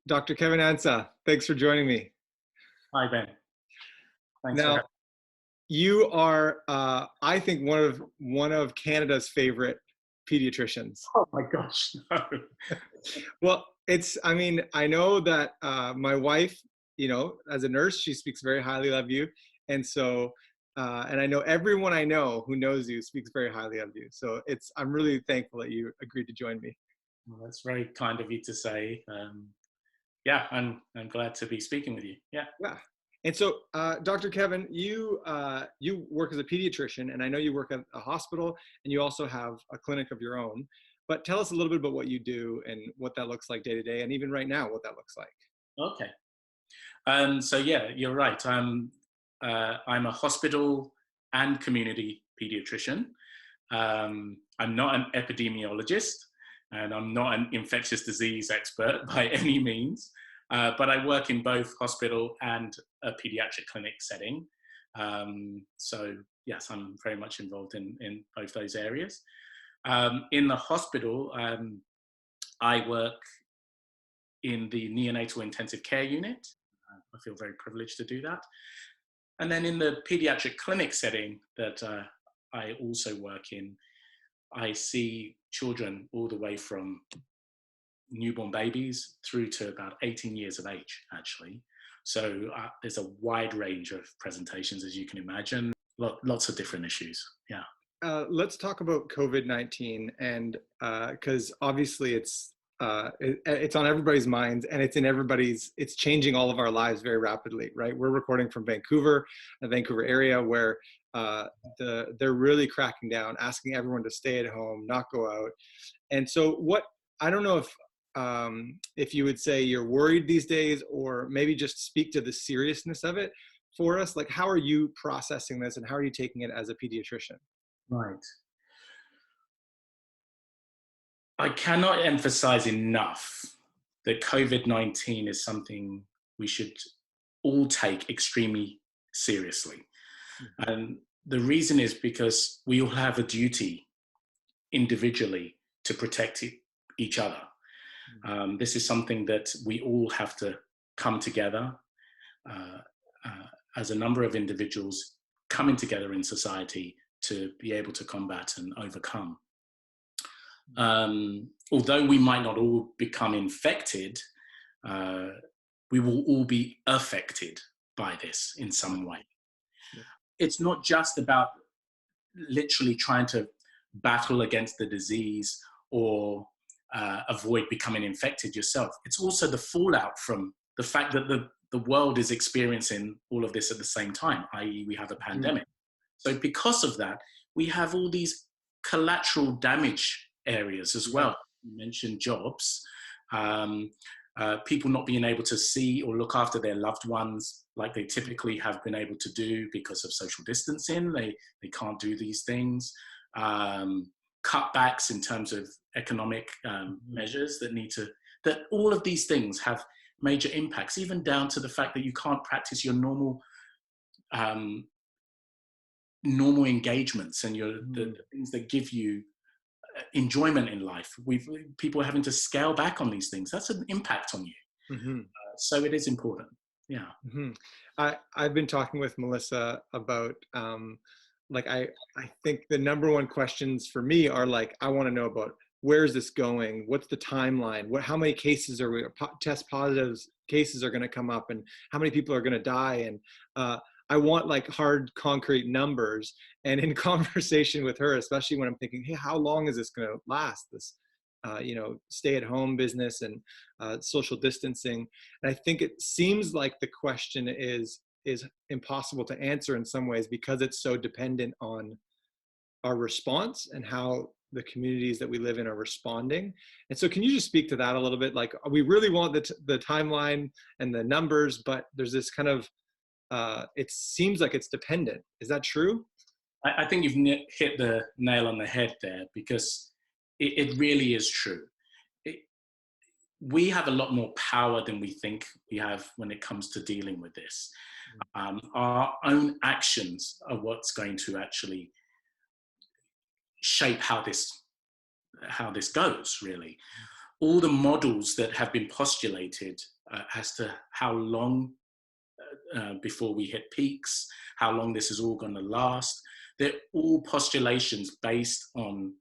Dr. Kevin Ansah, thanks for joining me. Hi, Ben. Thanks for Now, having you are, I think, one of Canada's favorite pediatricians. me. Oh my gosh, no. Well, I mean, I know that my wife, as a nurse, she speaks very highly of you. And so, and I know everyone I know who knows you speaks very highly of you. So I'm really thankful that you agreed to join me. Well, that's very kind of you to say. Yeah, I'm glad to be speaking with you. Yeah. Yeah. And so, Dr. Kevin, you work as a pediatrician, and I know you work at a hospital, and you also have a clinic of your own. But tell us a little bit about what you do and what that looks like day to day, and even right now, what that looks like. Okay. So yeah, you're right. I'm a hospital and community pediatrician. I'm not an epidemiologist, and I'm not an infectious disease expert by any means. But I work in both hospital and a pediatric clinic setting. So yes, I'm very much involved in both those areas. In the hospital, I work in the neonatal intensive care unit. I feel very privileged to do that. And then in the pediatric clinic setting that I also work in, I see children all the way from newborn babies through to about 18 years of age, actually. So there's a wide range of presentations, as you can imagine, lots of different issues. Yeah. Let's talk about COVID-19, and because obviously it's on everybody's minds, and it's changing all of our lives very rapidly, right? We're recording from Vancouver, the Vancouver area, where they're really cracking down, asking everyone to stay at home, not go out. And so I don't know if you would say you're worried these days, or maybe just speak to the seriousness of it for us. Like, how are you processing this, and how are you taking it as a pediatrician? Right. I cannot emphasize enough that COVID-19 is something we should all take extremely seriously. And the reason is because we all have a duty individually to protect each other. This is something that we all have to come together as a number of individuals coming together in society to be able to combat and overcome. Although we might not all become infected, we will all be affected by this in some way. Yeah. It's not just about literally trying to battle against the disease or avoid becoming infected yourself. It's also the fallout from the fact that the world is experiencing all of this at the same time, i.e. we have a pandemic. So because of that, we have all these collateral damage areas as well. You mentioned jobs, people not being able to see or look after their loved ones like they typically have been able to do because of social distancing. They can't do these things. Cutbacks in terms of economic measures that all of these things have major impacts, even down to the fact that you can't practice your normal engagements and the things that give you enjoyment in life. People are having to scale back on these things. That's an impact on you. So it is important. Yeah. I've been talking with Melissa about I think the number one questions for me are like, I want to know about where is this going? What's the timeline? How many cases test positives cases are going to come up, and how many people are going to die? And I want like hard, concrete numbers. And in conversation with her, especially when I'm thinking, hey, how long is this going to last? This, stay-at-home business and social distancing. And I think it seems like the question is impossible to answer in some ways, because it's so dependent on our response and how the communities that we live in are responding. And so can you just speak to that a little bit? Like, we really want the timeline and the numbers, but there's this kind of, it seems like it's dependent. Is that true? I think you've hit the nail on the head there, because it really is true. We have a lot more power than we think we have when it comes to dealing with this. Our own actions are what's going to actually shape how this goes, really. All the models that have been postulated as to how long before we hit peaks, how long this is all going to last. They're all postulations based on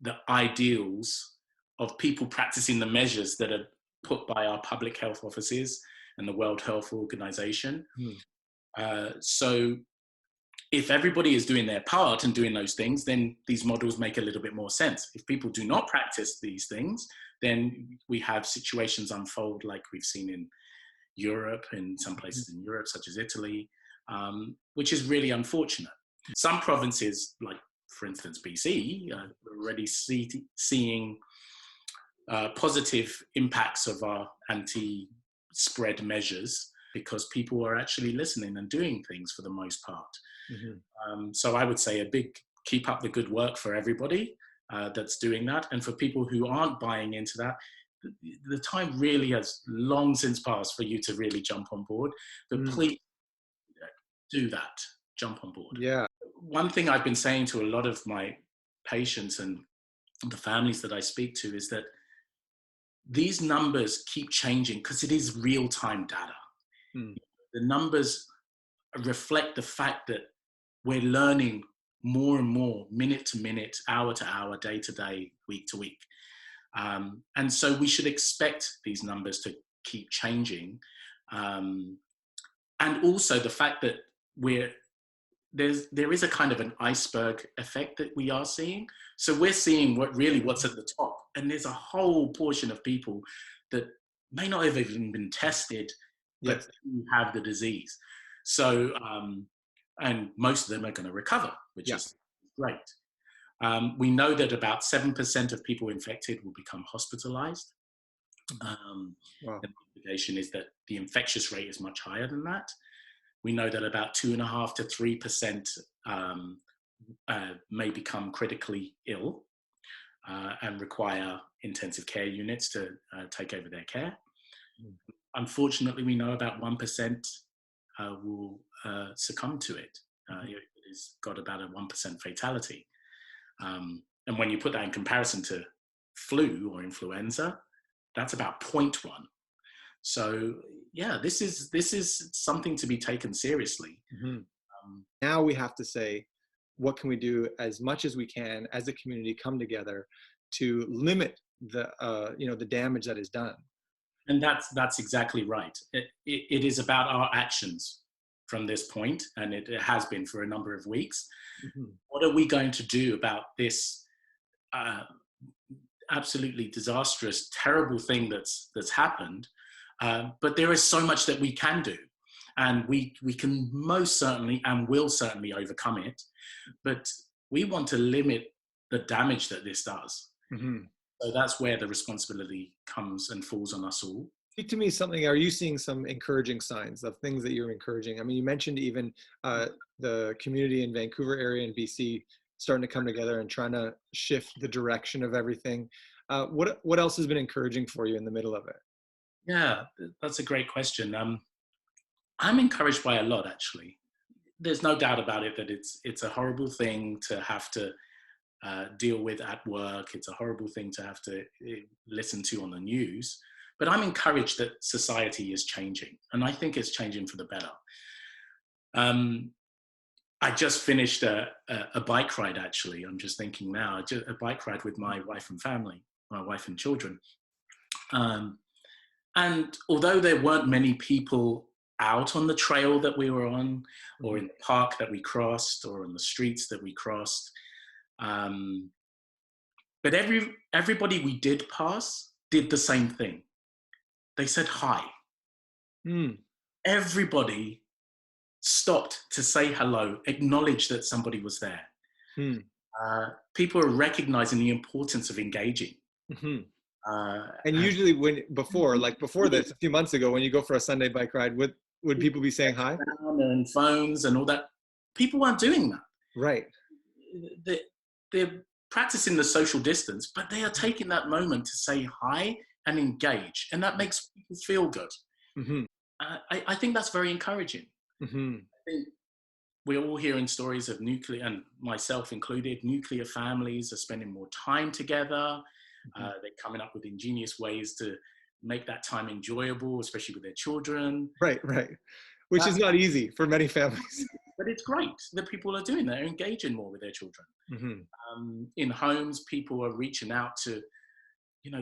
the ideals of people practicing the measures that are put by our public health offices and the World Health Organization. So if everybody is doing their part and doing those things, then these models make a little bit more sense. If people do not practice these things, then we have situations unfold like we've seen in Europe, in some places in Europe, such as Italy, which is really unfortunate. Some provinces, like for instance BC, are already seeing positive impacts of our anti-spread measures because people are actually listening and doing things for the most part. So I would say a big keep up the good work for everybody that's doing that. And for people who aren't buying into that, the time really has long since passed for you to really jump on board. But please do that, jump on board. Yeah. One thing I've been saying to a lot of my patients and the families that I speak to is that these numbers keep changing because it is real-time data. The numbers reflect the fact that we're learning more and more, minute to minute, hour to hour, day to day, week to week. And so we should expect these numbers to keep changing. And also the fact that there is a kind of an iceberg effect that we are seeing. So we're seeing what's at the top. And there's a whole portion of people that may not have even been tested, but who have the disease. So, and most of them are going to recover, which is great. We know that about 7% of people infected will become hospitalized. The implication is that the infectious rate is much higher than that. We know that about 2.5% to 3% may become critically ill and require intensive care units to take over their care. Unfortunately, we know about 1% will succumb to it. It has got about a 1% fatality. And when you put that in comparison to flu or influenza, that's about 0.1. So yeah, this is something to be taken seriously. Now we have to say, what can we do as much as we can as a community come together to limit the the damage that is done? And that's exactly right. It is about our actions from this point, and it has been for a number of weeks. What are we going to do about this absolutely disastrous, terrible thing that's happened? But there is so much that we can do, and we can most certainly and will certainly overcome it. But we want to limit the damage that this does. So that's where the responsibility comes and falls on us all. Speak to me something. Are you seeing some encouraging signs of things that you're encouraging? I mean, you mentioned even the community in Vancouver area and BC starting to come together and trying to shift the direction of everything. What else has been encouraging for you in the middle of it? Yeah, that's a great question. I'm encouraged by a lot, actually. There's no doubt about it that it's a horrible thing to have to deal with at work. It's a horrible thing to have to listen to on the news. But I'm encouraged that society is changing, and I think it's changing for the better. I just finished a bike ride, actually. I'm just thinking now, a bike ride with my wife and family, my wife and children. And although there weren't many people out on the trail that we were on, or in the park that we crossed, or on the streets that we crossed, but everybody we did pass did the same thing. They said hi. Everybody stopped to say hello, acknowledge that somebody was there. People are recognizing the importance of engaging. And usually before this, a few months ago, when you go for a Sunday bike ride, would people be saying hi? And phones and all that. People weren't doing that. Right. They're practicing the social distance, but they are taking that moment to say hi and engage. And that makes people feel good. I think that's very encouraging. I think we're all hearing stories of nuclear, and myself included, nuclear families are spending more time together. They're coming up with ingenious ways to make that time enjoyable, especially with their children. Right, right. Which is not easy for many families. But it's great that people are doing that, they're engaging more with their children. In homes, people are reaching out to,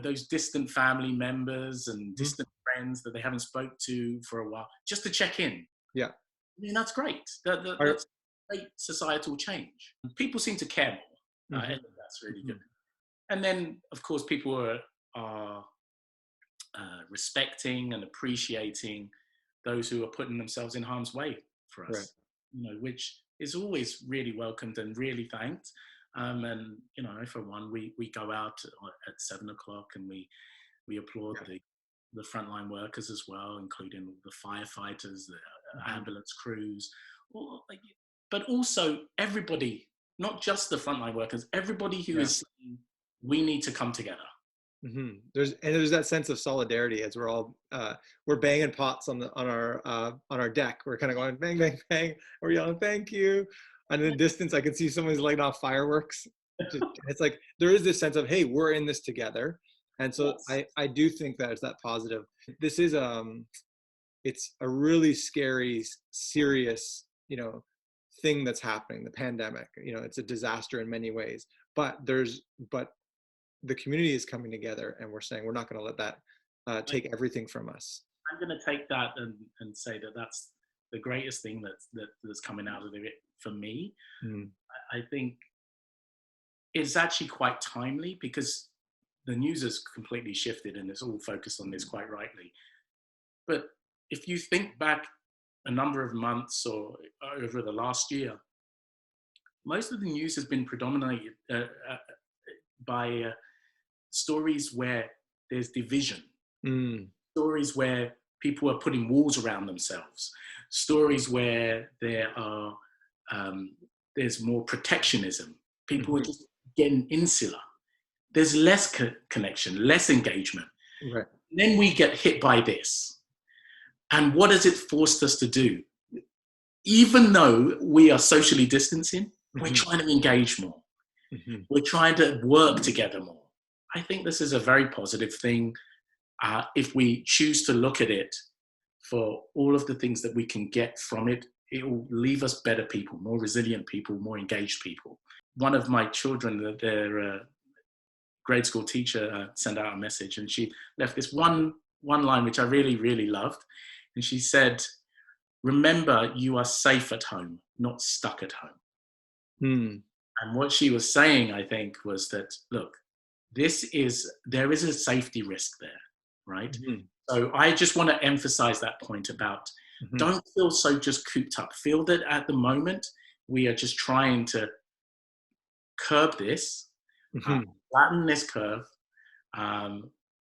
those distant family members and distant friends that they haven't spoke to for a while, just to check in. Yeah. That's great. That's great societal change. People seem to care more. I think that's really good. And then, of course, people are respecting and appreciating those who are putting themselves in harm's way for us, which is always really welcomed and really thanked. And, for one, we go out at 7 o'clock and we applaud the frontline workers as well, including the firefighters, the ambulance crews, but also everybody, not just the frontline workers, everybody who is saying, we need to come together. There's that sense of solidarity as we're all we're banging pots on our deck. We're kind of going bang bang bang. We're yelling thank you. And in the distance, I can see someone's lighting off fireworks. It's like there is this sense of, hey, we're in this together. And so I do think that it's that positive. This is it's a really scary, serious thing that's happening. The pandemic. It's a disaster in many ways. But the community is coming together, and we're saying we're not going to let that take everything from us. I'm going to take that and say that that's the greatest thing that's coming out of it for me. I think it's actually quite timely because the news has completely shifted and it's all focused on this quite rightly. But if you think back a number of months or over the last year, most of the news has been predominated by stories where there's division, stories where people are putting walls around themselves, stories where there's more protectionism. People are just getting insular. There's less connection, less engagement. Right. Then we get hit by this. And what has it forced us to do? Even though we are socially distancing, we're trying to engage more. We're trying to work together more. I think this is a very positive thing. If we choose to look at it for all of the things that we can get from it, it will leave us better people, more resilient people, more engaged people. One of my children, their grade school teacher sent out a message, and she left this one line which I really, really loved. And she said, "Remember, you are safe at home, not stuck at home." And what she was saying, I think, was that, look, there is a safety risk there, right? So I just want to emphasize that point about don't feel so just cooped up. Feel that at the moment, we are just trying to curb this, flatten this curve,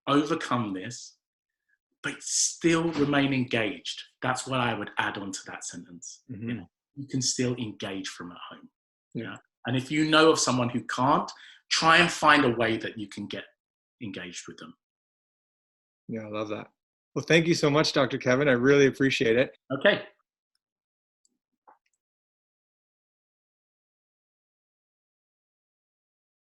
overcome this, but still remain engaged. That's what I would add on to that sentence. You can still engage from at home. And if you know of someone who can't, try and find a way that you can get engaged with them. Yeah, I love that. Well, thank you so much, Dr. Kevin. I really appreciate it. Okay.